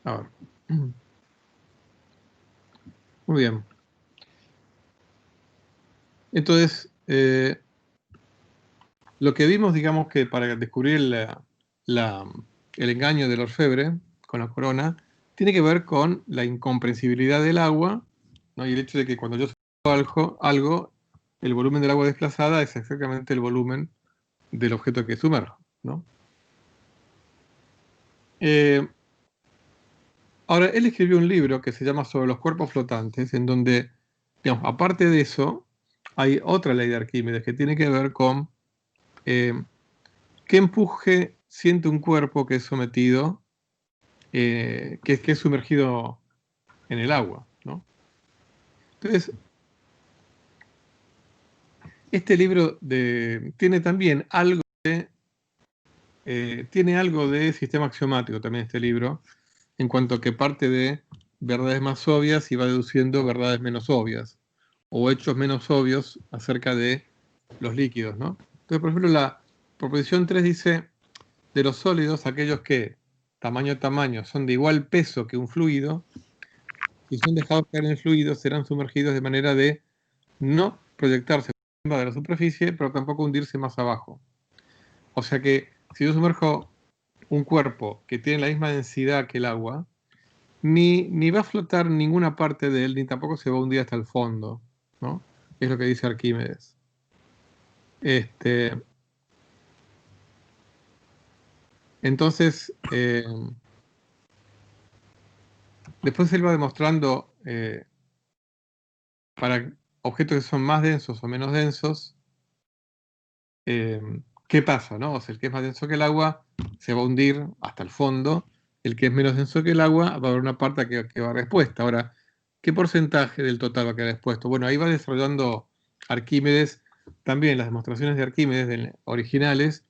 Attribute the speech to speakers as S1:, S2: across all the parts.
S1: A ver. Muy bien. Entonces, lo que vimos, digamos que para descubrir el engaño del orfebre con la corona, tiene que ver con la incomprensibilidad del agua, ¿no? Y el hecho de que cuando yo sumerjo algo, el volumen del agua desplazada es exactamente el volumen del objeto que sumerjo, ¿no? Ahora, él escribió un libro que se llama Sobre los cuerpos flotantes, en donde, digamos, aparte de eso, hay otra ley de Arquímedes que tiene que ver con qué empuje siente un cuerpo que es sometido, que es sumergido en el agua, ¿no? Entonces, este libro tiene también tiene algo de sistema axiomático también este libro, en cuanto a que parte de verdades más obvias y va deduciendo verdades menos obvias, o hechos menos obvios acerca de los líquidos, ¿no? Entonces, por ejemplo, la proposición 3 dice, de los sólidos, aquellos que, tamaño a tamaño, son de igual peso que un fluido, si son dejados caer en el fluido, serán sumergidos de manera de no proyectarse por encima de la superficie, pero tampoco hundirse más abajo. O sea que, si yo sumerjo un cuerpo que tiene la misma densidad que el agua, ni va a flotar ninguna parte de él, ni tampoco se va a hundir hasta el fondo, ¿no? Es lo que dice Arquímedes. Entonces, después él va demostrando para objetos que son más densos o menos densos, ¿qué pasa, no? O sea, el que es más denso que el agua se va a hundir hasta el fondo, el que es menos denso que el agua va a haber una parte que va a respuesta. Ahora, ¿qué porcentaje del total va a quedar expuesto? Bueno, ahí va desarrollando Arquímedes, también las demostraciones de Arquímedes originales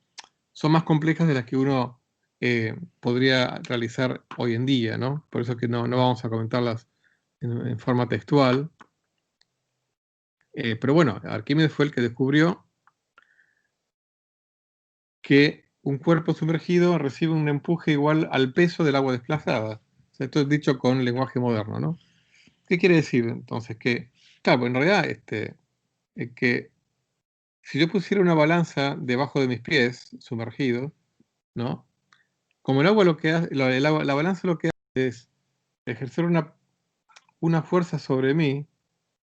S1: son más complejas de las que uno podría realizar hoy en día, ¿no? Por eso es que no vamos a comentarlas en forma textual. Pero bueno, Arquímedes fue el que descubrió que un cuerpo sumergido recibe un empuje igual al peso del agua desplazada. O sea, esto es dicho con lenguaje moderno, ¿no? ¿Qué quiere decir entonces? Que, claro, en realidad, que si yo pusiera una balanza debajo de mis pies, sumergidos, ¿no? Como el agua lo que hace, la balanza lo que hace es ejercer una fuerza sobre mí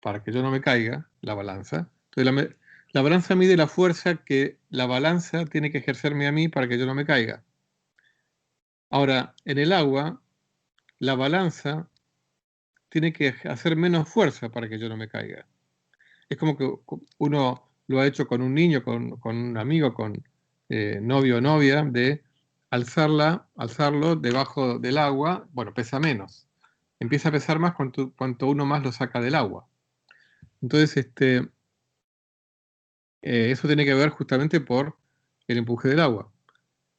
S1: para que yo no me caiga, la balanza. Entonces la balanza mide la fuerza que la balanza tiene que ejercerme a mí para que yo no me caiga. Ahora, en el agua, la balanza tiene que hacer menos fuerza para que yo no me caiga. Es como que uno lo ha hecho con un niño, con un amigo, con novio o novia, de alzarlo debajo del agua, bueno, pesa menos. Empieza a pesar más cuanto uno más lo saca del agua. Entonces, eso tiene que ver justamente por el empuje del agua.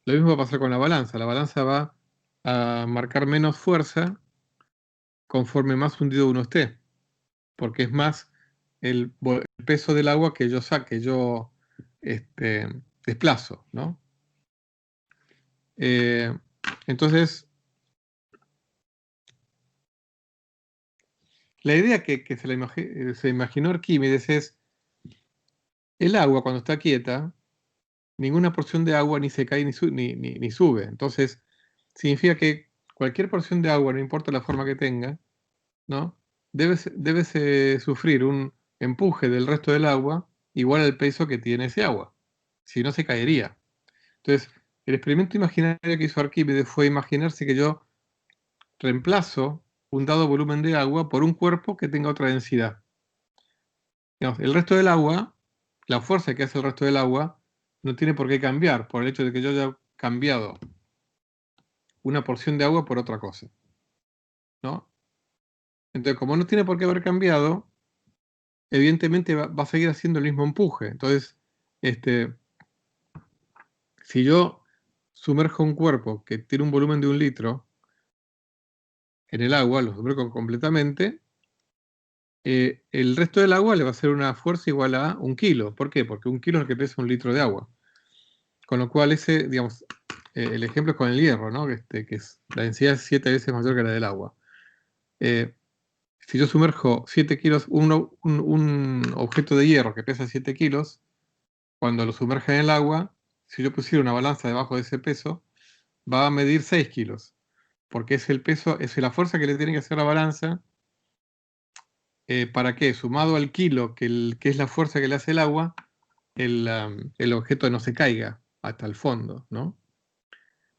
S1: Lo mismo va a pasar con la balanza. La balanza va a marcar menos fuerza conforme más hundido uno esté, porque es más el peso del agua que yo desplazo, ¿no? Entonces, la idea que se imaginó Arquímedes es, el agua cuando está quieta, ninguna porción de agua ni se cae ni sube. Entonces, significa que cualquier porción de agua, no importa la forma que tenga, ¿no? Debe sufrir un empuje del resto del agua igual al peso que tiene ese agua. Si no, se caería. Entonces, el experimento imaginario que hizo Arquímedes fue imaginarse que yo reemplazo un dado volumen de agua por un cuerpo que tenga otra densidad. Digamos, el resto del agua, la fuerza que hace el resto del agua, no tiene por qué cambiar por el hecho de que yo haya cambiado una porción de agua por otra cosa, ¿no? Entonces, como no tiene por qué haber cambiado, evidentemente va a seguir haciendo el mismo empuje. Entonces, si yo sumerjo un cuerpo que tiene un volumen de 1 litro en el agua, lo sumerjo completamente, el resto del agua le va a hacer una fuerza igual a 1 kilo. ¿Por qué? Porque 1 kilo es lo que pesa 1 litro de agua. Con lo cual digamos, el ejemplo es con el hierro, ¿no? Que la densidad es 7 veces mayor que la del agua. Si yo sumerjo 7 kilos, un objeto de hierro que pesa 7 kilos, cuando lo sumerja en el agua, si yo pusiera una balanza debajo de ese peso, va a medir 6 kilos, porque es el peso, es la fuerza que le tiene que hacer la balanza. ¿Para qué? Sumado al kilo, que es la fuerza que le hace el agua, el objeto no se caiga hasta el fondo, ¿no?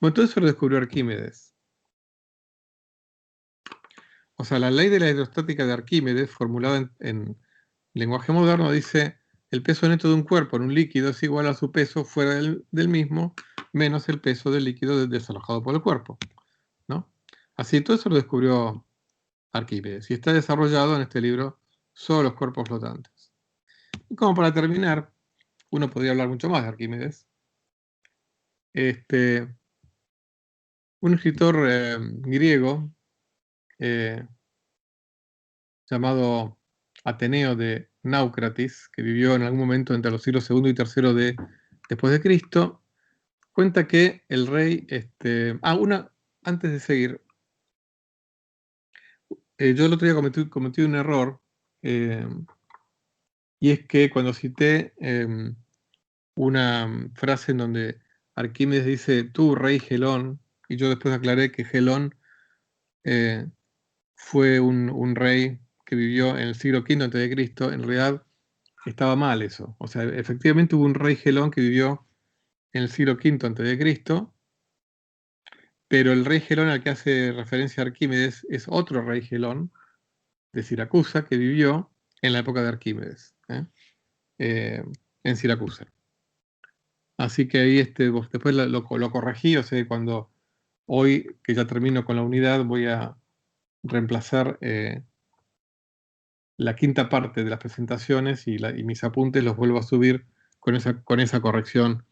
S1: Bueno, todo eso lo descubrió Arquímedes. O sea, la ley de la hidrostática de Arquímedes, formulada en lenguaje moderno, dice: el peso neto de un cuerpo en un líquido es igual a su peso fuera del mismo, menos el peso del líquido desalojado por el cuerpo, ¿no? Así, todo eso lo descubrió Arquímedes y está desarrollado en este libro sobre los cuerpos flotantes. Y como para terminar, uno podría hablar mucho más de Arquímedes. Un escritor griego llamado Ateneo de Náucratis, que vivió en algún momento entre los siglos II y III después de Cristo, cuenta que el rey, antes de seguir, yo el otro día cometí un error, eh, y es que cuando cité una frase en donde Arquímedes dice: tú, rey Gelón, y yo después aclaré que Gelón fue un rey que vivió en el siglo V a.C., en realidad estaba mal eso. O sea, efectivamente hubo un rey Gelón que vivió en el siglo V a.C., pero el rey Gelón al que hace referencia Arquímedes es otro rey Gelón de Siracusa que vivió en la época de Arquímedes, en Siracusa. Así que ahí después lo corregí, o sea, cuando hoy que ya termino con la unidad voy a reemplazar la quinta parte de las presentaciones y mis apuntes los vuelvo a subir con esa corrección.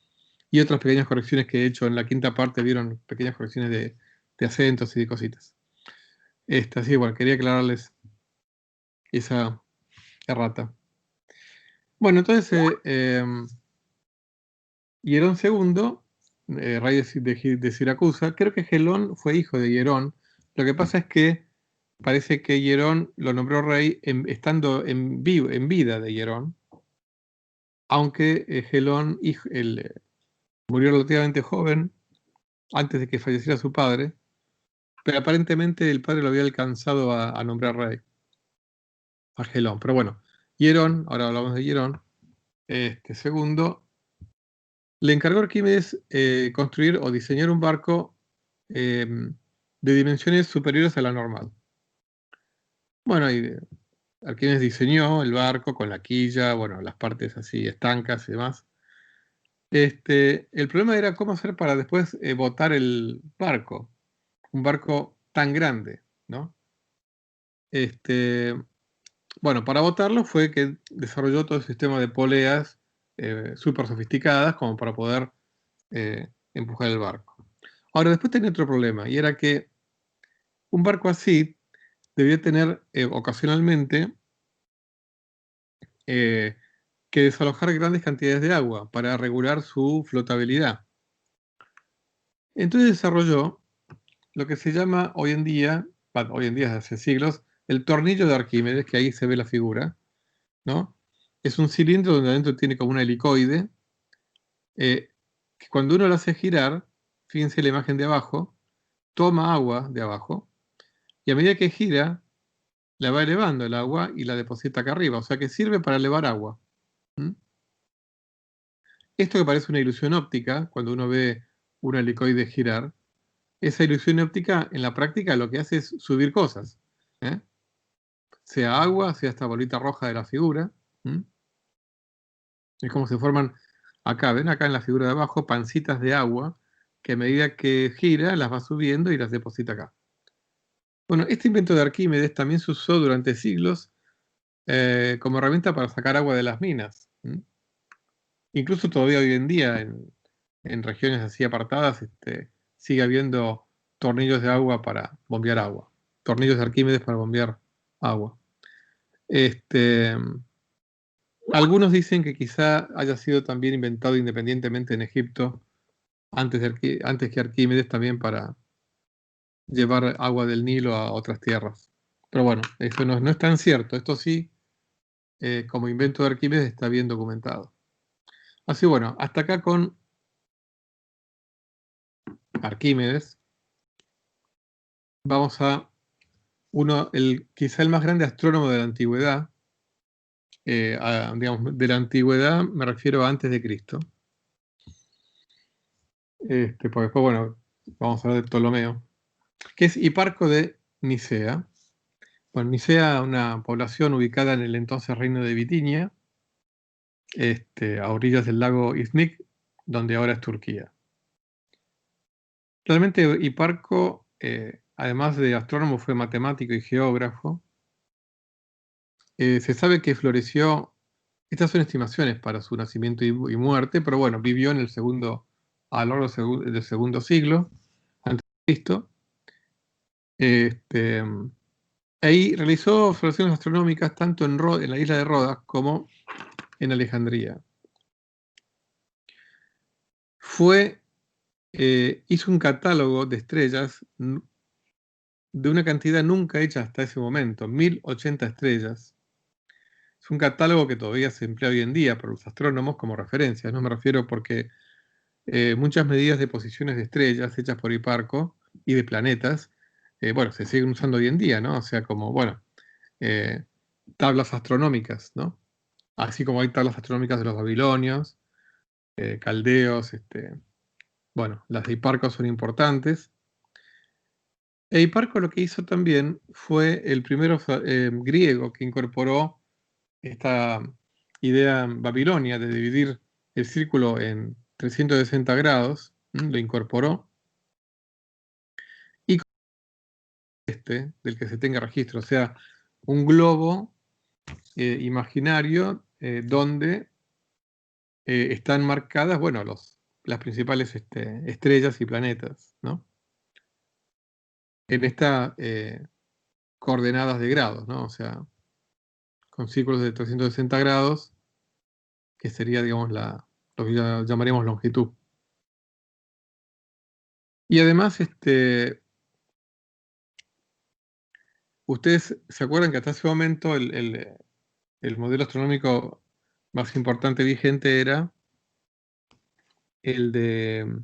S1: Y otras pequeñas correcciones que he hecho en la quinta parte, vieron pequeñas correcciones de acentos y de cositas. Así, bueno, quería aclararles esa errata. Bueno, entonces, Hierón II, rey de Siracusa, creo que Gelón fue hijo de Hierón. Lo que pasa es que parece que Hierón lo nombró rey estando en vida de Hierón, aunque Gelón murió relativamente joven, antes de que falleciera su padre, pero aparentemente el padre lo había alcanzado a nombrar rey, a Gelón. Pero bueno, Hierón, ahora hablamos de Hierón, segundo, le encargó a Arquímedes construir o diseñar un barco de dimensiones superiores a la normal. Bueno, y Arquímedes diseñó el barco con la quilla, bueno, las partes así estancas y demás. El problema era cómo hacer para después botar el barco, un barco tan grande, ¿no? Bueno, para botarlo fue que desarrolló todo el sistema de poleas súper sofisticadas como para poder empujar el barco. Ahora, después tenía otro problema, y era que un barco así debía tener ocasionalmente que desalojar grandes cantidades de agua para regular su flotabilidad. Entonces desarrolló lo que se llama hoy en día, desde hace siglos, el tornillo de Arquímedes, que ahí se ve la figura, ¿no? Es un cilindro donde adentro tiene como un helicoide, que cuando uno lo hace girar, fíjense la imagen de abajo, toma agua de abajo, y a medida que gira, la va elevando el agua y la deposita acá arriba, o sea que sirve para elevar agua. ¿Mm? Esto que parece una ilusión óptica, cuando uno ve un helicoide girar, esa ilusión óptica en la práctica lo que hace es subir cosas, ¿eh? Sea agua, sea esta bolita roja de la figura. ¿Mm? Es como se forman acá, ven acá en la figura de abajo, pancitas de agua, que a medida que gira las va subiendo y las deposita acá. Bueno, este invento de Arquímedes también se usó durante siglos como herramienta para sacar agua de las minas. ¿Mm? Incluso todavía hoy en día, en regiones así apartadas, sigue habiendo tornillos de agua para bombear agua. Tornillos de Arquímedes para bombear agua. Algunos dicen que quizá haya sido también inventado independientemente en Egipto antes que Arquímedes también para llevar agua del Nilo a otras tierras. Pero bueno, eso no es tan cierto. Esto sí, como invento de Arquímedes, está bien documentado. Así bueno, hasta acá con Arquímedes. Vamos a quizá el más grande astrónomo de la antigüedad. Digamos, de la antigüedad me refiero a antes de Cristo. Porque después, bueno, vamos a hablar de Ptolomeo, que es Hiparco de Nicea. Bueno, Nicea, una población ubicada en el entonces reino de Bitinia, a orillas del lago Iznik, donde ahora es Turquía. Realmente Hiparco, además de astrónomo, fue matemático y geógrafo. Se sabe que floreció, estas son estimaciones para su nacimiento y muerte, pero bueno, vivió en a lo largo del segundo siglo antes de Cristo. Ahí realizó observaciones astronómicas tanto en la isla de Rodas como en Alejandría. Hizo un catálogo de estrellas de una cantidad nunca hecha hasta ese momento, 1080 estrellas. Es un catálogo que todavía se emplea hoy en día por los astrónomos como referencia. No me refiero porque muchas medidas de posiciones de estrellas hechas por Hiparco y de planetas, bueno, se siguen usando hoy en día, ¿no? O sea, como, bueno, tablas astronómicas, ¿no? Así como hay tablas astronómicas de los babilonios, caldeos, bueno, las de Hiparco son importantes. E Hiparco lo que hizo también fue el primero griego que incorporó esta idea babilonia de dividir el círculo en 360 grados, lo incorporó, y del que se tenga registro, o sea, un globo imaginario donde están marcadas, bueno, las principales estrellas y planetas, ¿no? En estas coordenadas de grados, ¿no? O sea, con círculos de 360 grados, que sería, digamos, lo que llamaríamos longitud. Y además, ustedes se acuerdan que hasta ese momento el modelo astronómico más importante vigente era el de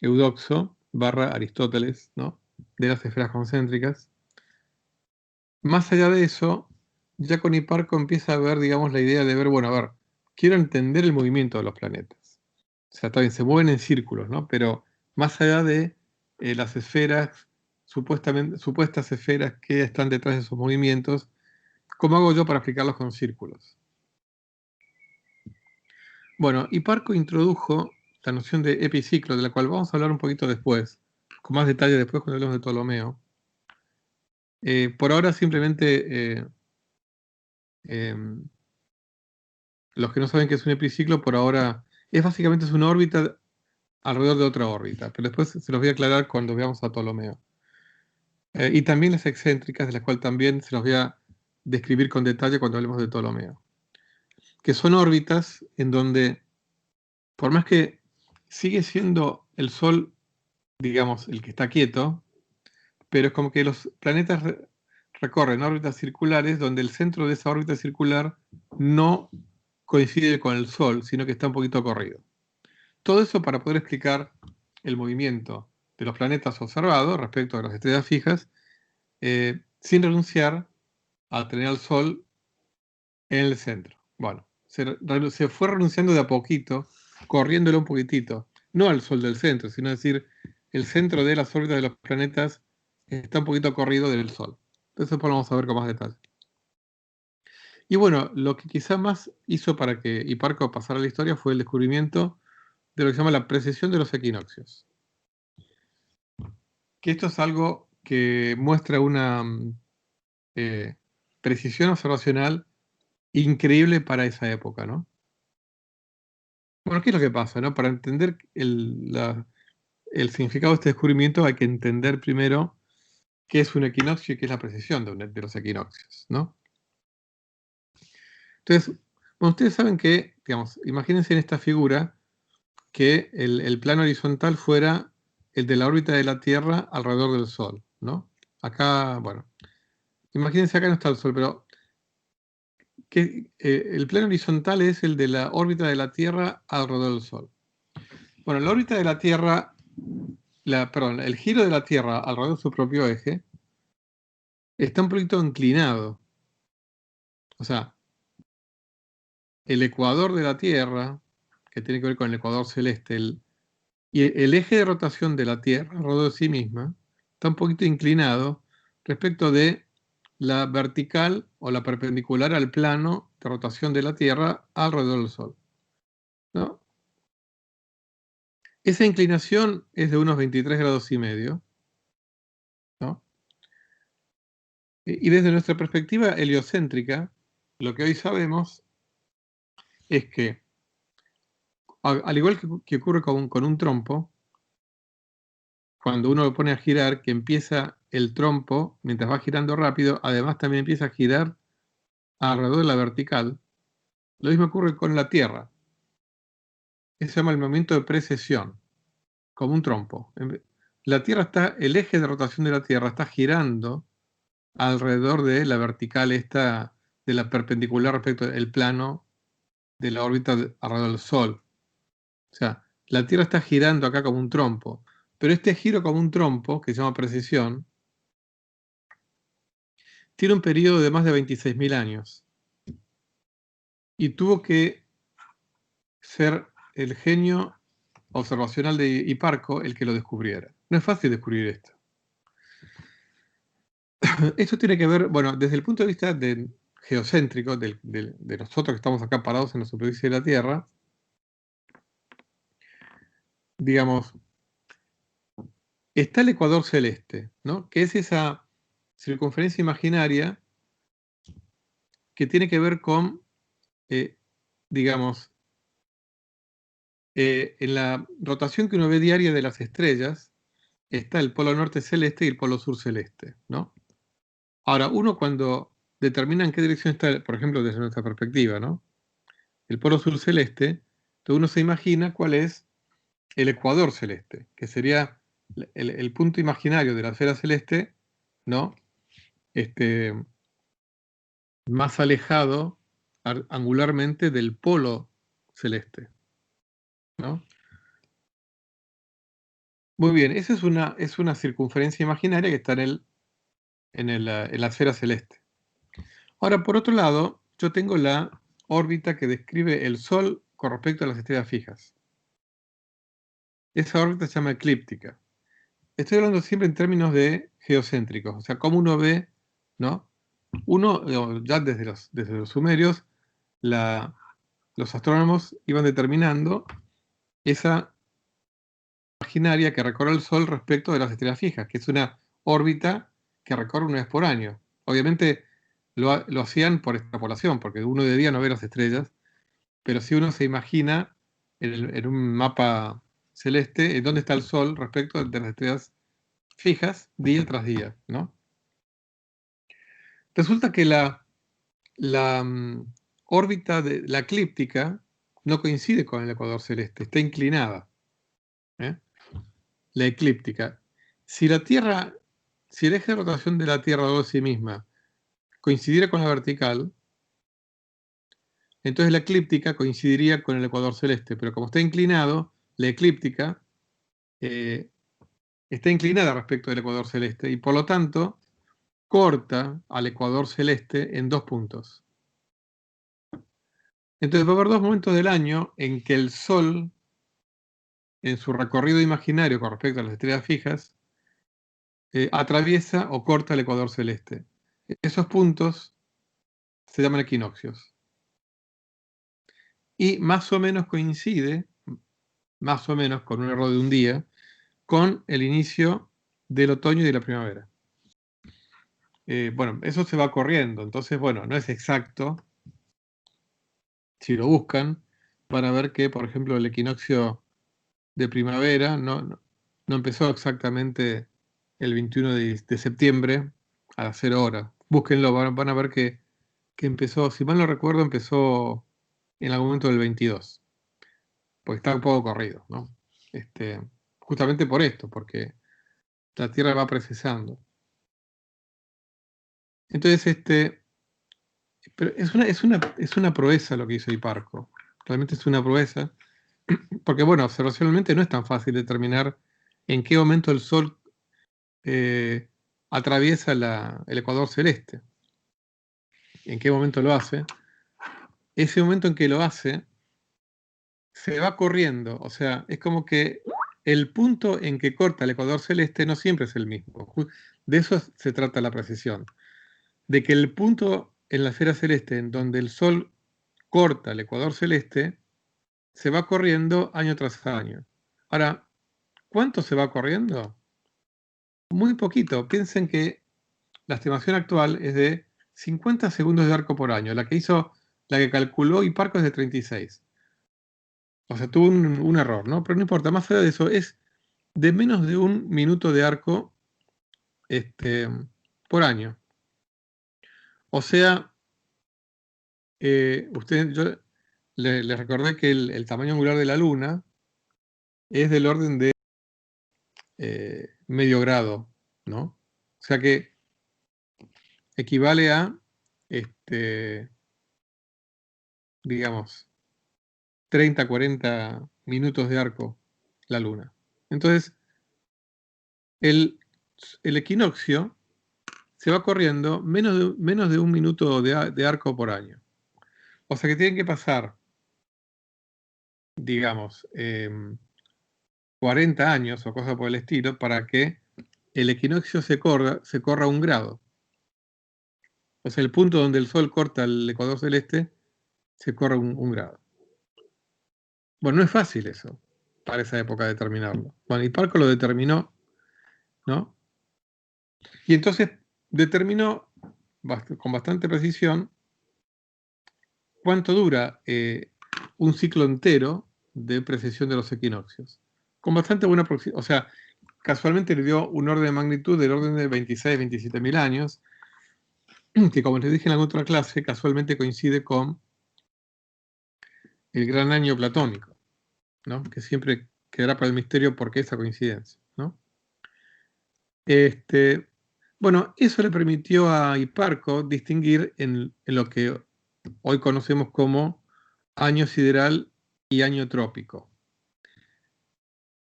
S1: Eudoxo / Aristóteles, ¿no? De las esferas concéntricas. Más allá de eso, ya con Hiparco empieza a ver, digamos, la idea de ver, bueno, a ver, quiero entender el movimiento de los planetas. O sea, también se mueven en círculos, ¿no? Pero más allá de las esferas, supuestas esferas que están detrás de esos movimientos, ¿cómo hago yo para explicarlos con círculos? Bueno, Hiparco introdujo la noción de epiciclo, de la cual vamos a hablar un poquito después, con más detalle después cuando hablemos de Ptolomeo. Por ahora simplemente los que no saben qué es un epiciclo, por ahora básicamente es una órbita alrededor de otra órbita, pero después se los voy a aclarar cuando veamos a Ptolomeo. Y también las excéntricas, de las cuales también se los voy a describir con detalle cuando hablemos de Ptolomeo. Que son órbitas en donde, por más que sigue siendo el Sol, digamos, el que está quieto, pero es como que los planetas recorren órbitas circulares donde el centro de esa órbita circular no coincide con el Sol, sino que está un poquito corrido. Todo eso para poder explicar el movimiento de los planetas observados respecto a las estrellas fijas, sin renunciar a tener al Sol en el centro. Bueno, se fue renunciando de a poquito, corriéndolo un poquitito, no al Sol del centro, sino decir, el centro de las órbitas de los planetas está un poquito corrido del Sol. Entonces lo vamos a ver con más detalle. Y bueno, lo que quizá más hizo para que Hiparco pasara a la historia fue el descubrimiento de lo que se llama la precesión de los equinoccios. Que esto es algo que muestra una precisión observacional increíble para esa época, ¿no? Bueno, ¿qué es lo que pasa, no? Para entender el significado de este descubrimiento hay que entender primero qué es un equinoccio y qué es la precesión de los equinoccios, ¿no? Entonces, bueno, ustedes saben que, digamos, imagínense en esta figura que el plano horizontal fuera el de la órbita de la Tierra alrededor del Sol, ¿no? Acá, bueno, imagínense acá no está el Sol, pero el plano horizontal es el de la órbita de la Tierra alrededor del Sol. Bueno, la órbita de la Tierra, perdón, el giro de la Tierra alrededor de su propio eje está un poquito inclinado. O sea, el ecuador de la Tierra, que tiene que ver con el ecuador celeste, y el eje de rotación de la Tierra alrededor de sí misma está un poquito inclinado respecto de la vertical o la perpendicular al plano de rotación de la Tierra alrededor del Sol, ¿no? Esa inclinación es de unos 23 grados y medio, ¿no? Y desde nuestra perspectiva heliocéntrica, lo que hoy sabemos es que, al igual que ocurre con un trompo, cuando uno lo pone a girar, que empieza el trompo, mientras va girando rápido, además también empieza a girar alrededor de la vertical. Lo mismo ocurre con la Tierra. Eso se llama el momento de precesión, como un trompo. La Tierra el eje de rotación de la Tierra está girando alrededor de la vertical esta, de la perpendicular respecto del plano de la órbita alrededor del Sol. O sea, la Tierra está girando acá como un trompo, pero este giro como un trompo, que se llama precesión, tiene un periodo de más de 26.000 años. Y tuvo que ser el genio observacional de Hiparco el que lo descubriera. No es fácil descubrir esto. Esto tiene que ver, bueno, desde el punto de vista geocéntrico, de nosotros que estamos acá parados en la superficie de la Tierra, digamos, está el ecuador celeste, ¿no? Que es esa circunferencia imaginaria que tiene que ver con, digamos, en la rotación que uno ve diaria de las estrellas, está el polo norte celeste y el polo sur celeste, ¿no? Ahora, uno cuando determina en qué dirección está, por ejemplo, desde nuestra perspectiva, ¿no? El polo sur celeste, entonces uno se imagina cuál es el ecuador celeste, que sería el punto imaginario de la esfera celeste, ¿no? Más alejado angularmente del polo celeste, ¿no? Muy bien, esa es una circunferencia imaginaria que está en la esfera celeste. Ahora, por otro lado, yo tengo la órbita que describe el Sol con respecto a las estrellas fijas. Esa órbita se llama eclíptica. Estoy hablando siempre en términos de geocéntricos, o sea, cómo uno ve, ¿no? Uno, ya desde los sumerios, los astrónomos iban determinando esa imaginaria que recorre el Sol respecto de las estrellas fijas, que es una órbita que recorre una vez por año. Obviamente lo hacían por extrapolación, porque uno de día no ve las estrellas, pero si uno se imagina en un mapa celeste dónde está el Sol respecto de las estrellas fijas día tras día, ¿no? Resulta que la órbita de la eclíptica no coincide con el ecuador celeste, está inclinada, ¿eh? La eclíptica. Si la Tierra, si el eje de rotación de la Tierra alrededor de sí misma coincidiera con la vertical, entonces la eclíptica coincidiría con el ecuador celeste, pero como está inclinado, la eclíptica está inclinada respecto del ecuador celeste y por lo tanto corta al ecuador celeste en dos puntos. Entonces va a haber dos momentos del año en que el Sol, en su recorrido imaginario con respecto a las estrellas fijas, atraviesa o corta el ecuador celeste. Esos puntos se llaman equinoccios. Y más o menos coincide, más o menos con un error de un día, con el inicio del otoño y de la primavera. Bueno, eso se va corriendo, entonces, bueno, no es exacto. Si lo buscan, van a ver que, por ejemplo, el equinoccio de primavera no empezó exactamente el 21 de septiembre a las 0 horas. Búsquenlo, van a ver que empezó, si mal no recuerdo, empezó en algún momento del 22. porque está un poco corrido, ¿no? Justamente por esto, porque la Tierra va precesando. Entonces, pero es una proeza lo que hizo Hiparco. Realmente es una proeza, porque bueno, observacionalmente no es tan fácil determinar en qué momento el Sol atraviesa el ecuador celeste. En qué momento lo hace. Ese momento en que lo hace, se va corriendo. O sea, es como que el punto en que corta el ecuador celeste no siempre es el mismo. De eso se trata la precesión. De que el punto en la esfera celeste en donde el Sol corta el ecuador celeste, se va corriendo año tras año. Ahora, ¿cuánto se va corriendo? Muy poquito. Piensen que la estimación actual es de 50 segundos de arco por año. La que calculó Hiparco es de 36. O sea, tuvo un error, ¿no? Pero no importa, más allá de eso, es de menos de un minuto de arco por año. O sea, yo les recordé que el tamaño angular de la Luna es del orden de medio grado, ¿no? O sea que equivale a, digamos, 30, 40 minutos de arco la Luna. Entonces, el equinoccio se va corriendo menos de un minuto de arco por año. O sea que tienen que pasar, digamos, 40 años o cosa por el estilo para que el equinoccio se corra 1 grado. O sea, el punto donde el Sol corta el ecuador celeste se corre 1 grado. Bueno, no es fácil eso, para esa época determinarlo. Bueno, Hiparco lo determinó, ¿no? Y entonces determinó con bastante precisión cuánto dura un ciclo entero de precesión de los equinoccios. Con bastante buena aproximación. O sea, casualmente le dio un orden de magnitud del orden de 26, 27 mil años, que como les dije en la otra clase, casualmente coincide con el gran año platónico, ¿no? Que siempre quedará para el misterio por qué esa coincidencia, ¿no? Bueno, eso le permitió a Hiparco distinguir en lo que hoy conocemos como año sideral y año trópico.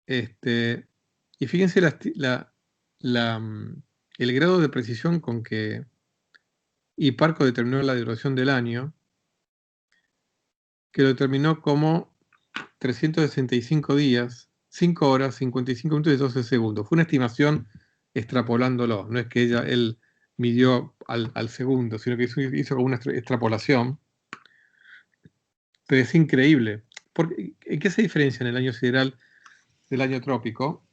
S1: Y fíjense el grado de precisión con que Hiparco determinó la duración del año, que lo determinó como 365 días, 5 horas, 55 minutos y 12 segundos. Fue una estimación extrapolándolo, no es que él midió al segundo, sino que hizo como una extrapolación. Pero es increíble. ¿En qué se diferencia en el año sideral del año trópico?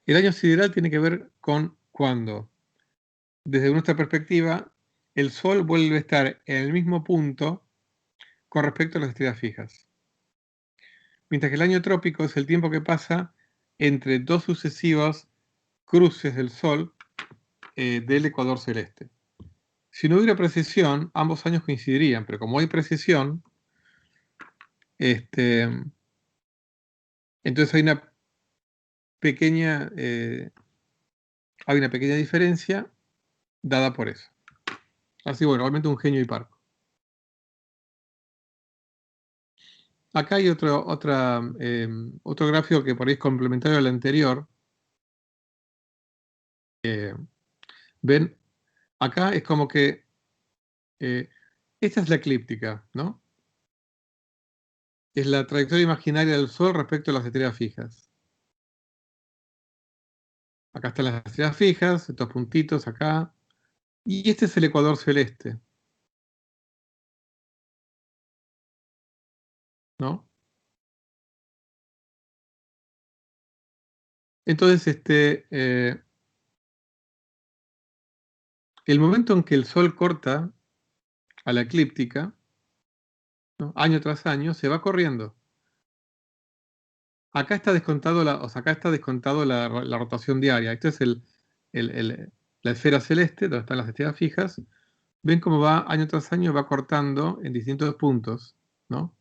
S1: El año sideral tiene que ver con cuando, desde nuestra perspectiva, el Sol vuelve a estar en el mismo punto con respecto a las estrellas fijas. Mientras que el año trópico es el tiempo que pasa entre dos sucesivos cruces del Sol del ecuador celeste. Si no hubiera precesión, ambos años coincidirían, pero como hay precesión, entonces hay una pequeña diferencia dada por eso. Así bueno, realmente un genio Hiparco. Acá hay otro gráfico que por ahí es complementario al anterior. ¿Ven? Acá es como que esta es la eclíptica, ¿no? Es la trayectoria imaginaria del Sol respecto a las estrellas fijas. Acá están las estrellas fijas, estos puntitos acá. Y este es el ecuador celeste, ¿no? Entonces, el momento en que el Sol corta a la eclíptica, ¿no? Año tras año, se va corriendo. Acá está descontado la rotación diaria. Esta es la esfera celeste, donde están las estrellas fijas. Ven cómo va año tras año, va cortando en distintos puntos, ¿no?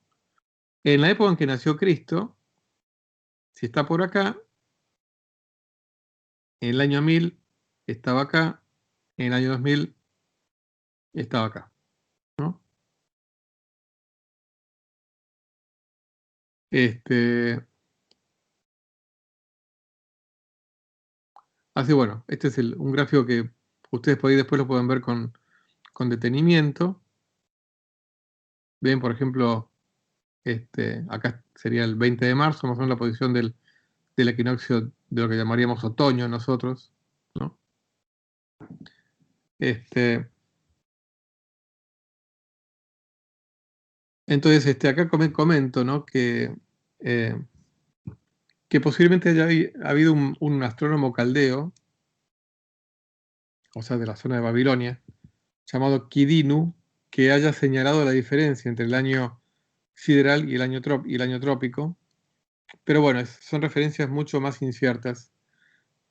S1: En la época en que nació Cristo, si está por acá, en el año 1000 estaba acá, en el año 2000 estaba acá, ¿no? Así bueno, este es un gráfico que ustedes por ahí después lo pueden ver con detenimiento. Ven, por ejemplo, acá sería el 20 de marzo, más o menos la posición del equinoccio de lo que llamaríamos otoño nosotros, ¿no? Entonces, acá comento, ¿no? Eh, que posiblemente haya habido un astrónomo caldeo, o sea, de la zona de Babilonia, llamado Kidinu, que haya señalado la diferencia entre el año sideral y el año trópico. Pero bueno, son referencias mucho más inciertas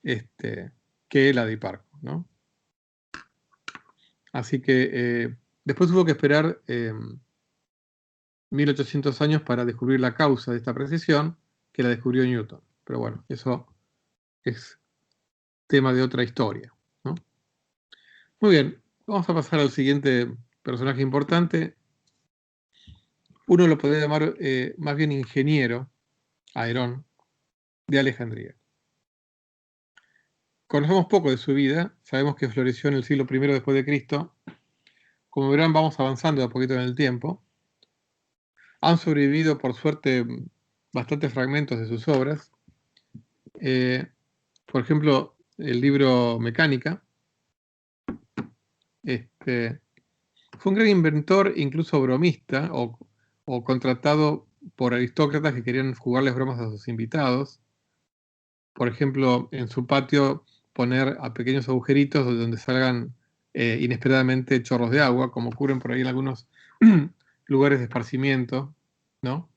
S1: que la de Hiparco, ¿no? Así que después hubo que esperar 1800 años para descubrir la causa de esta precesión, que la descubrió Newton. Pero bueno, eso es tema de otra historia, ¿no? Muy bien, vamos a pasar al siguiente personaje importante. Uno lo podría llamar más bien ingeniero, Aerón, de Alejandría. Conocemos poco de su vida, sabemos que floreció en el siglo I después de Cristo. Como verán, vamos avanzando de a poquito en el tiempo. Han sobrevivido, por suerte, bastantes fragmentos de sus obras. Por ejemplo, el libro Mecánica. Fue un gran inventor, incluso bromista, o contratado por aristócratas que querían jugarles bromas a sus invitados. Por ejemplo, en su patio poner a pequeños agujeritos donde salgan inesperadamente chorros de agua, como ocurren por ahí en algunos lugares de esparcimiento, ¿no?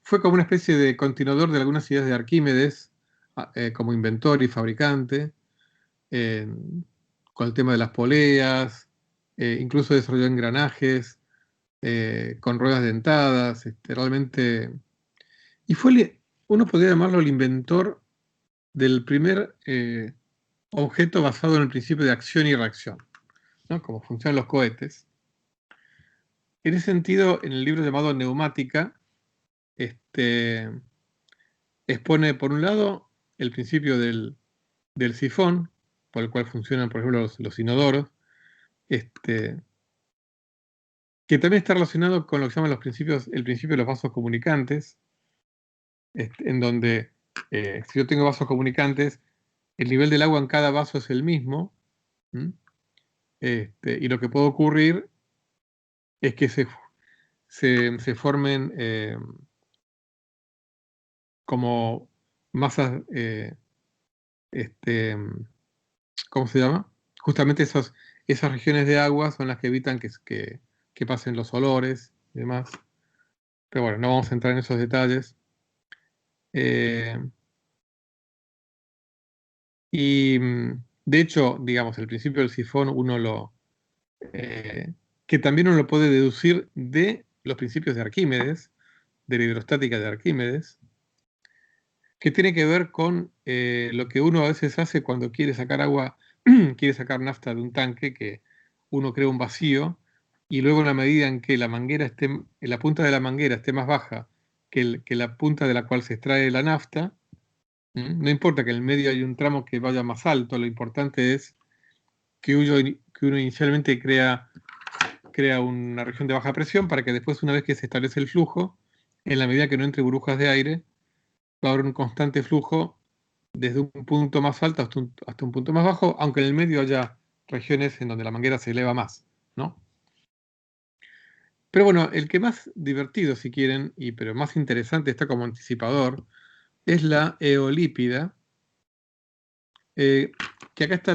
S1: Fue como una especie de continuador de algunas ideas de Arquímedes, como inventor y fabricante, eh, con el tema de las poleas, incluso desarrolló engranajes, con ruedas dentadas, realmente... Y uno podría llamarlo el inventor del primer objeto basado en el principio de acción y reacción, ¿no? Como funcionan los cohetes. En ese sentido, en el libro llamado Neumática, expone, por un lado, el principio del sifón, por el cual funcionan, por ejemplo, los inodoros, que también está relacionado con lo que se llaman el principio de los vasos comunicantes, en donde si yo tengo vasos comunicantes, el nivel del agua en cada vaso es el mismo, y lo que puede ocurrir es que se formen como masas, ¿cómo se llama? Justamente esas regiones de agua son las que evitan que pasen los olores y demás. Pero bueno, no vamos a entrar en esos detalles. Eh, y de hecho, digamos, el principio del sifón que también uno lo puede deducir de los principios de Arquímedes, de la hidrostática de Arquímedes, que tiene que ver con lo que uno a veces hace cuando quiere sacar agua, quiere sacar nafta de un tanque, que uno crea un vacío, y luego en la medida en que la punta de la manguera esté más baja que la punta de la cual se extrae la nafta, no importa que en el medio hay un tramo que vaya más alto, lo importante es que uno inicialmente crea una región de baja presión para que después, una vez que se establece el flujo, en la medida que no entre burbujas de aire, va a haber un constante flujo desde un punto más alto hasta un punto más bajo, aunque en el medio haya regiones en donde la manguera se eleva más, ¿no? Pero bueno, el que más divertido, si quieren, pero más interesante está como anticipador, es la eolípida, que acá está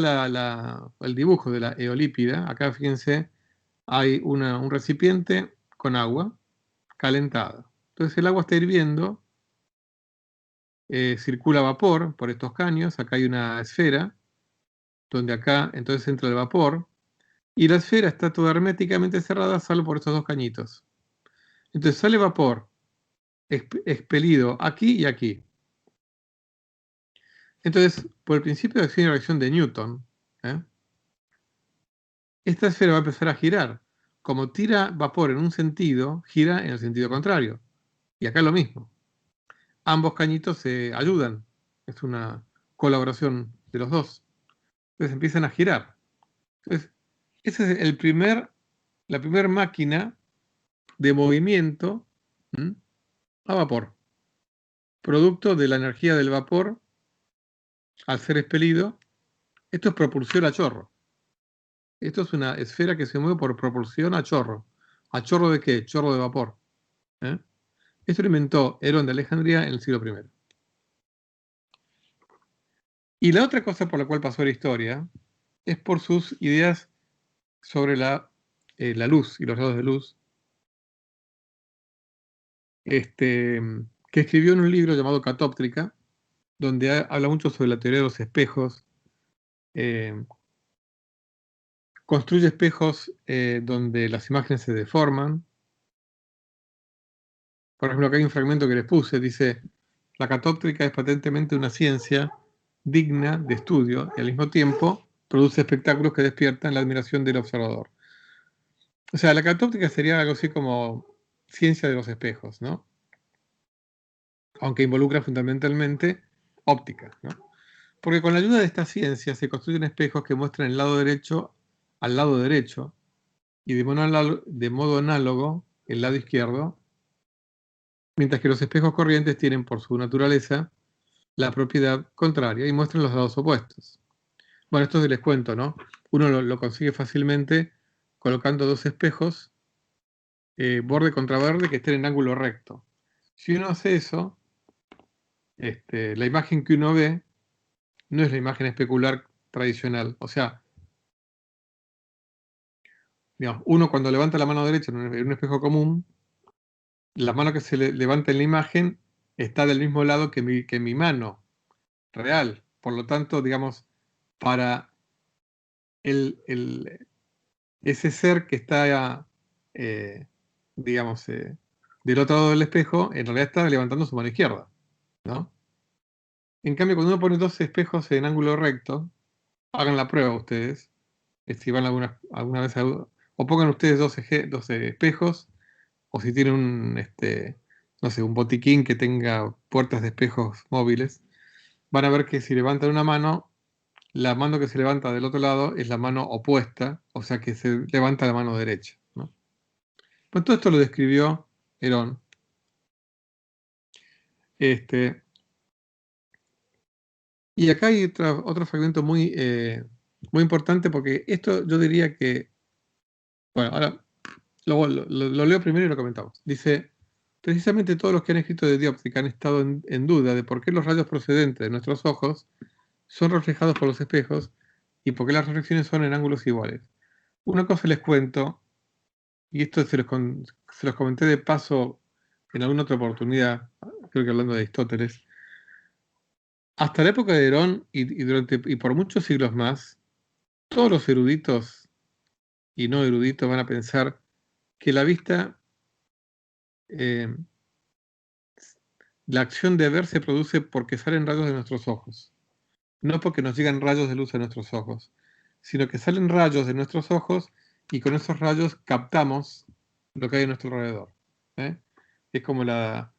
S1: el dibujo de la eolípida. Acá, fíjense, hay un recipiente con agua calentada. Entonces el agua está hirviendo, circula vapor por estos caños, acá hay una esfera, donde acá entonces entra el vapor, y la esfera está toda herméticamente cerrada, salvo por estos dos cañitos. Entonces sale vapor expelido aquí y aquí. Entonces, por el principio de acción y reacción de Newton, esta esfera va a empezar a girar. Como tira vapor en un sentido, gira en el sentido contrario. Y acá lo mismo. Ambos cañitos se ayudan. Es una colaboración de los dos. Entonces empiezan a girar. Entonces, esa es la primera máquina de movimiento a vapor. Producto de la energía del vapor al ser expelido. Esto es propulsión a chorro. Esto es una esfera que se mueve por propulsión a chorro. ¿A chorro de qué? Chorro de vapor. Esto lo inventó Herón de Alejandría en el siglo I. Y la otra cosa por la cual pasó la historia es por sus ideas sobre la luz y los rayos de luz, que escribió en un libro llamado Catóptrica, donde habla mucho sobre la teoría de los espejos, construye espejos donde las imágenes se deforman. Por ejemplo, acá hay un fragmento que les puse, dice: la catóptrica es patentemente una ciencia digna de estudio y al mismo tiempo produce espectáculos que despiertan la admiración del observador. O sea, la catóptrica sería algo así como ciencia de los espejos, ¿no? Aunque involucra fundamentalmente óptica, ¿no? Porque con la ayuda de esta ciencia se construyen espejos que muestran el lado derecho al lado derecho y de modo análogo el lado izquierdo, mientras que los espejos corrientes tienen por su naturaleza la propiedad contraria y muestran los lados opuestos. Bueno, esto les cuento, ¿no? Uno lo consigue fácilmente colocando dos espejos, borde contra borde, que estén en ángulo recto. Si uno hace eso, la imagen que uno ve no es la imagen especular tradicional. O sea, digamos, uno cuando levanta la mano derecha en un espejo común, la mano que se levanta en la imagen está del mismo lado que mi mano real. Por lo tanto, digamos, para ese ser que está, digamos, del otro lado del espejo, en realidad está levantando su mano izquierda, ¿no? En cambio, cuando uno pone dos espejos en ángulo recto, hagan la prueba ustedes, si van alguna vez o pongan ustedes dos espejos, o si tienen no sé, un botiquín que tenga puertas de espejos móviles, van a ver que si levantan una mano, la mano que se levanta del otro lado es la mano opuesta, o sea que se levanta la mano derecha, ¿no? Pues todo esto lo describió Herón. Y acá hay otro fragmento muy importante, porque esto yo diría que, bueno, ahora lo leo primero y lo comentamos. Dice: precisamente todos los que han escrito de dióptrica han estado en duda de por qué los rayos procedentes de nuestros ojos son reflejados por los espejos y por qué las reflexiones son en ángulos iguales. Una cosa les cuento, y esto se los comenté de paso en alguna otra oportunidad, creo que hablando de Aristóteles. Hasta la época de Herón y por muchos siglos más, todos los eruditos y no eruditos van a pensar que la vista, la acción de ver se produce porque salen rayos de nuestros ojos, no porque nos llegan rayos de luz a nuestros ojos, sino que salen rayos de nuestros ojos y con esos rayos captamos lo que hay a nuestro alrededor. Es como la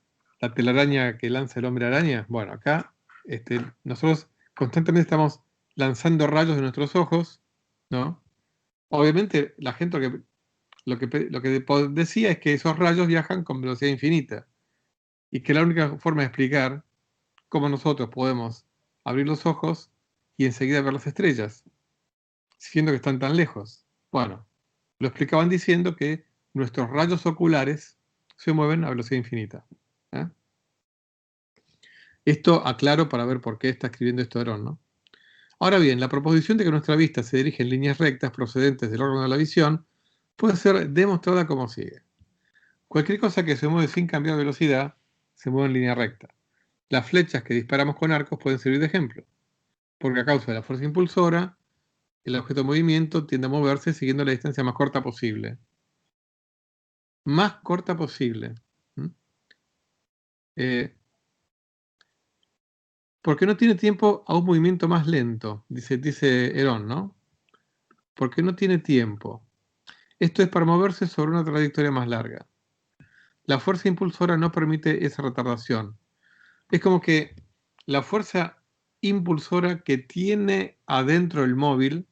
S1: telaraña que lanza el hombre araña. Bueno, acá nosotros constantemente estamos lanzando rayos de nuestros ojos, ¿no? Obviamente la gente lo que decía es que esos rayos viajan con velocidad infinita y que la única forma de explicar cómo nosotros podemos abrir los ojos y enseguida ver las estrellas, siendo que están tan lejos. Bueno, lo explicaban diciendo que nuestros rayos oculares se mueven a velocidad infinita. Esto aclaro para ver por qué está escribiendo esto Herón, ¿no? Ahora bien, la proposición de que nuestra vista se dirige en líneas rectas procedentes del órgano de la visión puede ser demostrada como sigue. Cualquier cosa que se mueve sin cambiar de velocidad se mueve en línea recta. Las flechas que disparamos con arcos pueden servir de ejemplo, porque a causa de la fuerza impulsora, el objeto en movimiento tiende a moverse siguiendo la distancia más corta posible. Más corta posible. Porque no tiene tiempo a un movimiento más lento, dice Herón, ¿no? Porque no tiene tiempo. Esto es para moverse sobre una trayectoria más larga. La fuerza impulsora no permite esa retardación. Es como que la fuerza impulsora que tiene adentro el móvil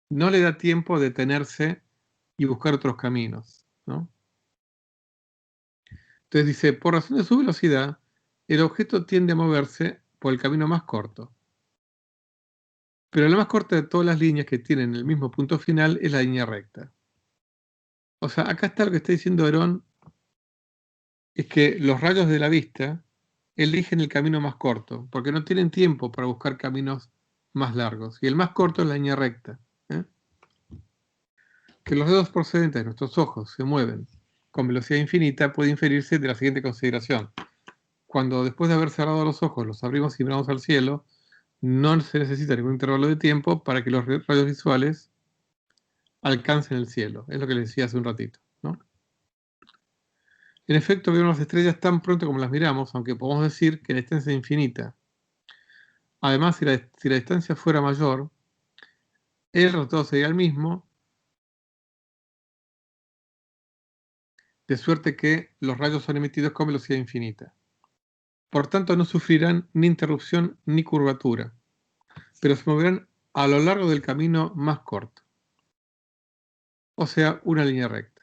S1: no le da tiempo a detenerse y buscar otros caminos, ¿no? Entonces dice, por razón de su velocidad, el objeto tiende a moverse por el camino más corto. Pero la más corta de todas las líneas que tienen el mismo punto final es la línea recta. O sea, acá está lo que está diciendo Herón, es que los rayos de la vista eligen el camino más corto, porque no tienen tiempo para buscar caminos más largos. Y el más corto es la línea recta. Que los dedos procedentes de nuestros ojos se mueven con velocidad infinita puede inferirse de la siguiente consideración. Cuando después de haber cerrado los ojos los abrimos y miramos al cielo, no se necesita ningún intervalo de tiempo para que los rayos visuales alcancen el cielo. Es lo que les decía hace un ratito, ¿no? En efecto, vemos las estrellas tan pronto como las miramos, aunque podemos decir que la distancia es infinita. Además, si la distancia fuera mayor, el resultado sería el mismo, de suerte que los rayos son emitidos con velocidad infinita. Por tanto, no sufrirán ni interrupción ni curvatura, pero se moverán a lo largo del camino más corto, o sea, una línea recta.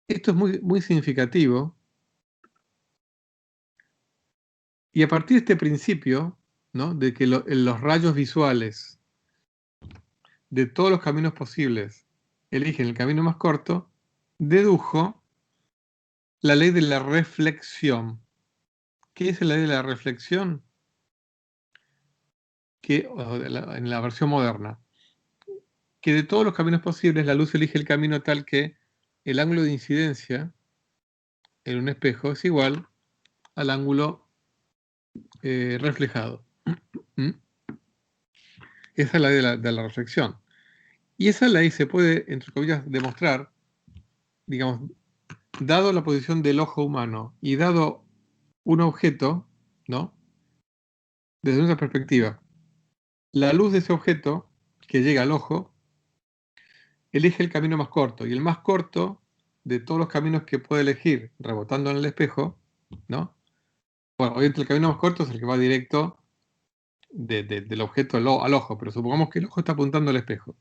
S1: Esto es muy, muy significativo, y a partir de este principio, ¿no?, de que los rayos visuales de todos los caminos posibles eligen el camino más corto, dedujo la ley de la reflexión. ¿Qué es la ley de la reflexión? En la versión moderna, que de todos los caminos posibles la luz elige el camino tal que el ángulo de incidencia en un espejo es igual al ángulo reflejado. ¿Mm? Esa es la ley de la reflexión. Y esa ley se puede, entre comillas, demostrar, digamos, dado la posición del ojo humano y dado un objeto, ¿no?, desde nuestra perspectiva. La luz de ese objeto que llega al ojo elige el camino más corto, y el más corto de todos los caminos que puede elegir rebotando en el espejo, ¿no? Bueno, obviamente el camino más corto es el que va directo del objeto al ojo, pero supongamos que el ojo está apuntando al espejo.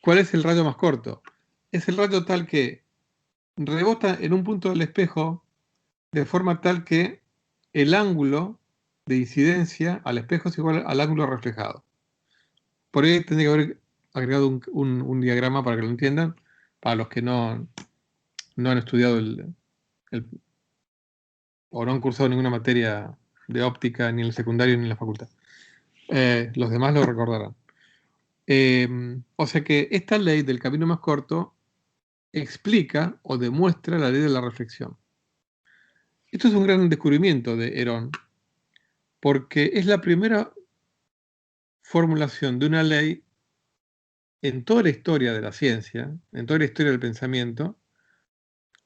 S1: ¿Cuál es el rayo más corto? Es el rayo tal que rebota en un punto del espejo de forma tal que el ángulo de incidencia al espejo es igual al ángulo reflejado. Por ahí tendría que haber agregado un diagrama para que lo entiendan, para los que no han estudiado o no han cursado ninguna materia de óptica ni en el secundario ni en la facultad. Los demás lo recordarán. O sea que esta ley del camino más corto explica o demuestra la ley de la reflexión. Esto es un gran descubrimiento de Herón, porque es la primera formulación de una ley en toda la historia de la ciencia, en toda la historia del pensamiento,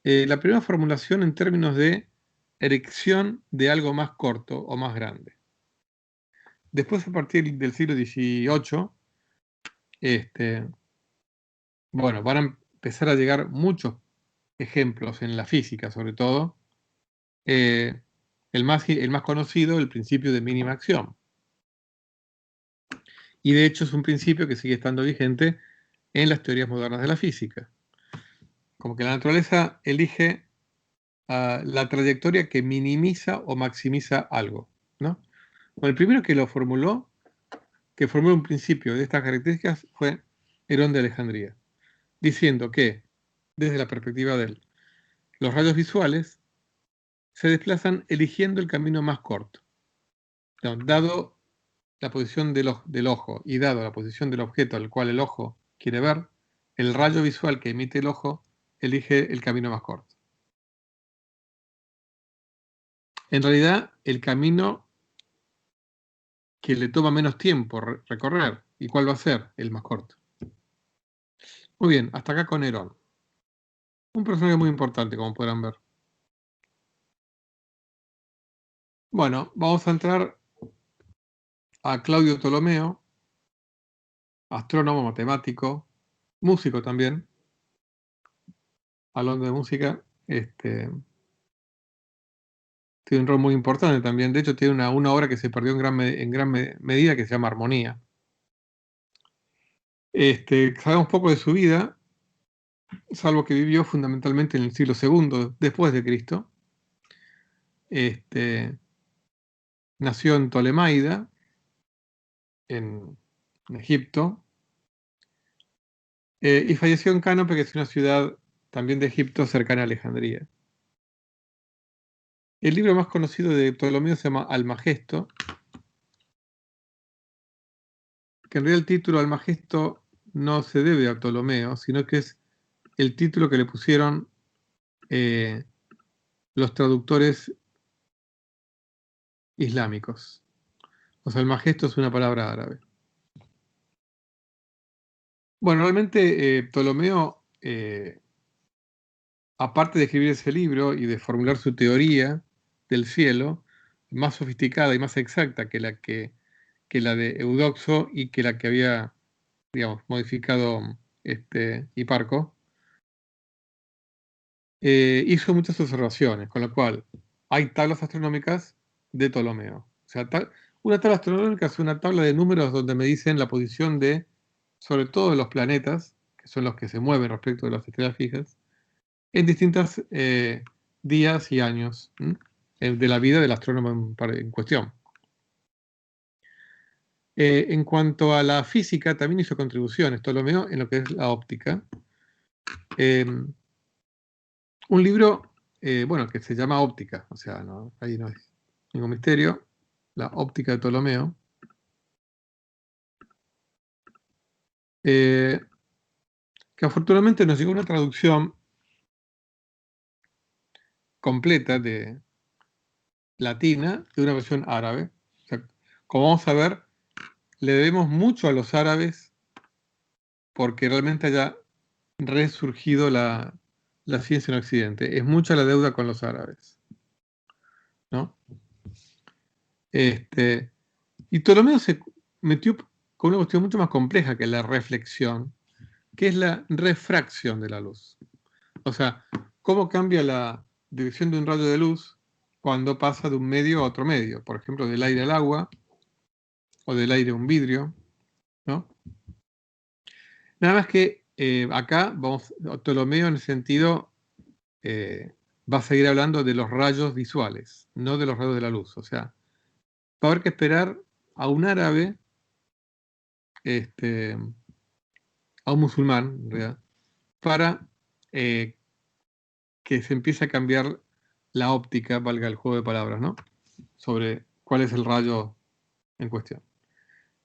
S1: la primera formulación en términos de erección de algo más corto o más grande. Después, a partir del siglo XVIII, bueno, van a empezar a llegar muchos ejemplos en la física, sobre todo. El más conocido, el principio de mínima acción. Y de hecho es un principio que sigue estando vigente en las teorías modernas de la física. Como que la naturaleza elige la trayectoria que minimiza o maximiza algo, ¿no? Bueno, el primero que lo formuló, que formuló un principio de estas características, fue Herón de Alejandría, diciendo que, desde la perspectiva de él, los rayos visuales se desplazan eligiendo el camino más corto. No, dado la posición del ojo y dado la posición del objeto al cual el ojo quiere ver, el rayo visual que emite el ojo elige el camino más corto. En realidad, el camino que le toma menos tiempo recorrer. ¿Y cuál va a ser? El más corto. Muy bien, hasta acá con Nerón. Un personaje muy importante, como podrán ver. Bueno, vamos a entrar a Claudio Ptolomeo, astrónomo, matemático, músico también. Hablando de música, tiene un rol muy importante también. De hecho, tiene una obra que se perdió en gran medida que se llama Armonía. Sabemos poco de su vida, salvo que vivió fundamentalmente en el siglo II después de Cristo. Nació en Ptolemaida, en Egipto, y falleció en Cánope, que es una ciudad también de Egipto cercana a Alejandría. El libro más conocido de Ptolomeo se llama Almagesto, que en realidad el título Almagesto no se debe a Ptolomeo, sino que es el título que le pusieron los traductores islámicos. O sea, Almagesto es una palabra árabe. Bueno, realmente Ptolomeo, aparte de escribir ese libro y de formular su teoría del cielo, más sofisticada y más exacta que la de Eudoxo y que la que había, digamos, modificado Hiparco, hizo muchas observaciones, con lo cual hay tablas astronómicas de Ptolomeo. O sea, una tabla astronómica es una tabla de números donde me dicen la posición de, sobre todo de los planetas, que son los que se mueven respecto de las estrellas fijas, en distintos días y años de la vida del astrónomo en cuestión. En cuanto a la física, también hizo contribuciones, Ptolomeo, en lo que es la óptica. Un libro, bueno, que se llama Óptica, o sea, ahí no es ningún misterio, la óptica de Ptolomeo. Que afortunadamente nos llegó una traducción completa de latina de una versión árabe. O sea, como vamos a ver, le debemos mucho a los árabes porque realmente haya resurgido la ciencia en Occidente. Es mucha la deuda con los árabes, ¿no? Y Ptolomeo se metió con una cuestión mucho más compleja que la reflexión, que es la refracción de la luz. O sea, cómo cambia la dirección de un rayo de luz cuando pasa de un medio a otro medio, por ejemplo, del aire al agua o del aire a un vidrio, ¿no? Nada más que acá Ptolomeo en el sentido va a seguir hablando de los rayos visuales, no de los rayos de la luz. O sea, va a haber que esperar a un árabe, a un musulmán, en realidad, para que se empiece a cambiar la óptica, valga el juego de palabras, ¿no? Sobre cuál es el rayo en cuestión.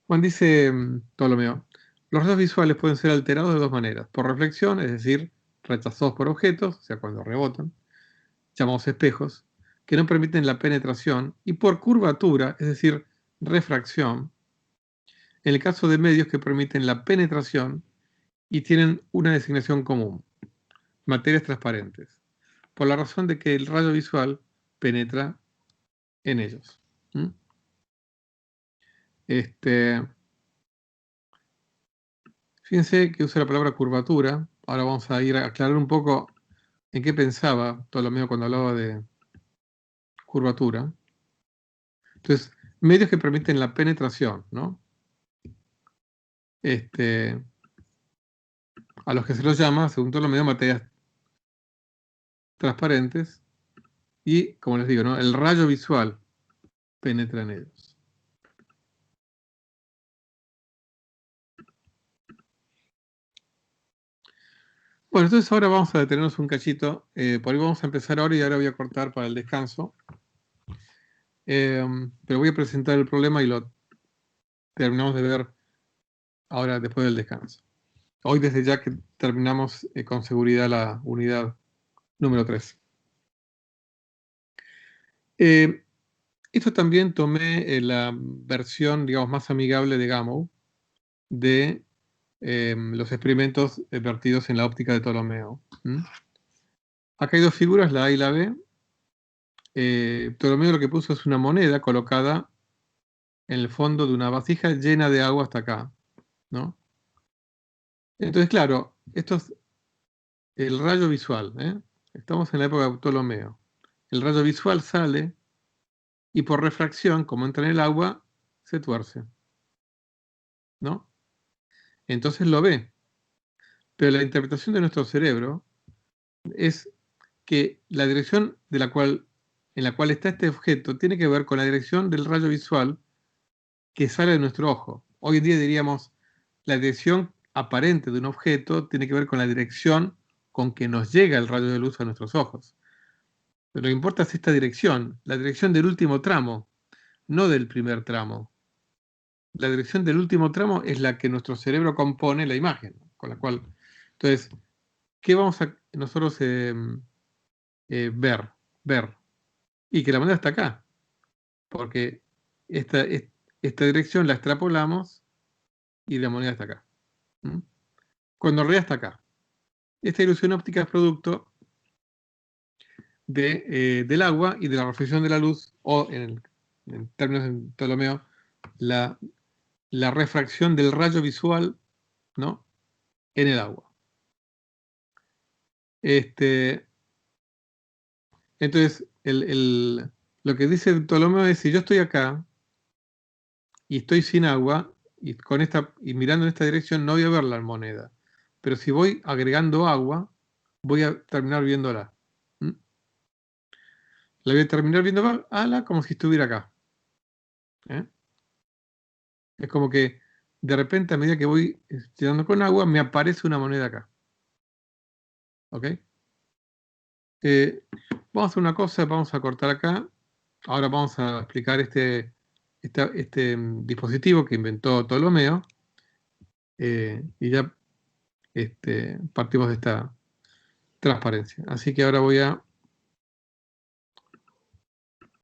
S1: Juan dice Ptolomeo, los rayos visuales pueden ser alterados de dos maneras, por reflexión, es decir, rechazados por objetos, o sea, cuando rebotan, llamados espejos, que no permiten la penetración, y por curvatura, es decir, refracción, en el caso de medios que permiten la penetración y tienen una designación común, materias transparentes, por la razón de que el rayo visual penetra en ellos. Fíjense que usa la palabra curvatura. Ahora vamos a ir a aclarar un poco en qué pensaba Ptolomeo cuando hablaba de curvatura. Entonces, medios que permiten la penetración, ¿no? A los que se los llama, según Ptolomeo, materias transparentes y, como les digo, ¿no? El rayo visual penetra en ellos. Bueno, entonces ahora vamos a detenernos un cachito. Por ahí vamos a empezar ahora y ahora voy a cortar para el descanso. Pero voy a presentar el problema y lo terminamos de ver ahora después del descanso. Hoy desde ya que terminamos con seguridad la unidad número 3. Esto también tomé la versión, digamos, más amigable de Gamow de los experimentos vertidos en la óptica de Ptolomeo. Acá hay dos figuras, la A y la B. Ptolomeo lo que puso es una moneda colocada en el fondo de una vasija llena de agua hasta acá, ¿no? Entonces, claro, esto es el rayo visual, ¿eh? Estamos en la época de Ptolomeo. El rayo visual sale y por refracción, como entra en el agua, se tuerce, ¿no? Entonces lo ve. Pero la interpretación de nuestro cerebro es que la dirección en la cual está este objeto tiene que ver con la dirección del rayo visual que sale de nuestro ojo. Hoy en día diríamos, la dirección aparente de un objeto tiene que ver con la dirección con que nos llega el rayo de luz a nuestros ojos. Pero lo que importa es esta dirección, la dirección del último tramo, no del primer tramo. La dirección del último tramo es la que nuestro cerebro compone la imagen, con la cual... Entonces, ¿qué vamos a nosotros ver? Y que la moneda está acá, porque esta dirección la extrapolamos y la moneda está acá. Cuando en realidad está acá. Esta ilusión óptica es producto del agua y de la reflexión de la luz, o en términos de Ptolomeo, la refracción del rayo visual, ¿no?, en el agua. Entonces, lo que dice Ptolomeo es, si yo estoy acá y estoy sin agua, y mirando en esta dirección, no voy a ver la moneda. Pero si voy agregando agua, voy a terminar viéndola. La voy a terminar viendo como si estuviera acá. Es como que de repente, a medida que voy llenando con agua, me aparece una moneda acá. ¿Ok? Vamos a hacer una cosa, vamos a cortar acá. Ahora vamos a explicar este dispositivo que inventó Ptolomeo. Y ya partimos de esta transparencia. Así que ahora voy a